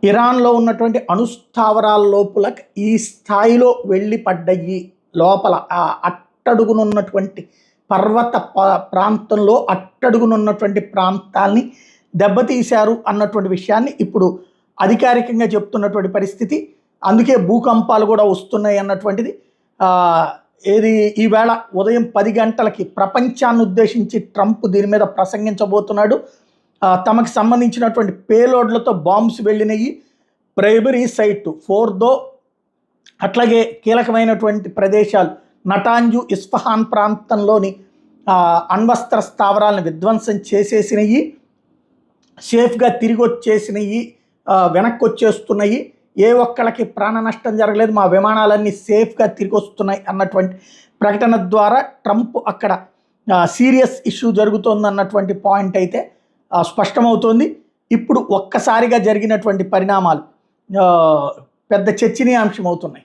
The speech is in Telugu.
ఇరాన్లో ఉన్నటువంటి అణుస్థావరాల లోపల ఈ స్థాయిలో వెళ్ళి పడ్డయి. లోపల ఆ అట్టడుగునున్నటువంటి పర్వత ప్రాంతంలో అట్టడుగునున్నటువంటి ప్రాంతాల్ని దెబ్బతీశారు అన్నటువంటి విషయాన్ని ఇప్పుడు అధికారికంగా చెప్తున్నటువంటి పరిస్థితి. అందుకే భూకంపాలు కూడా వస్తున్నాయి అన్నటువంటిది. ఏది ఈవేళ ఉదయం 10 గంటలకి ప్రపంచాన్ని ఉద్దేశించి ట్రంప్ దీని మీద ప్రసంగించబోతున్నాడు. తమకు సంబంధించినటువంటి పేలోడ్లతో బాంబ్స్ వెళ్ళినవి ప్రైమరీ సైట్ ఫోర్దో, అట్లాగే కీలకమైనటువంటి ప్రదేశాలు నటాంజు, ఇస్ఫహాన్ ప్రాంతంలోని అణ్వస్త్ర స్థావరాలను విధ్వంసం చేసేసినవి, సేఫ్గా తిరిగి వచ్చేసినవి, వెనక్కి వచ్చేస్తున్నాయి. ఏ ఒక్కళ్ళకి ప్రాణ నష్టం జరగలేదు, మా విమానాలన్నీ సేఫ్గా తిరిగి వస్తున్నాయి అన్నటువంటి ప్రకటన ద్వారా ట్రంప్ అక్కడ సీరియస్ ఇష్యూ జరుగుతోందన్నటువంటి పాయింట్ అయితే స్పష్టమవుతోంది. ఇప్పుడు ఒక్కసారిగా జరిగినటువంటి పరిణామాలు పెద్ద చర్చనీయాంశం అవుతున్నాయి.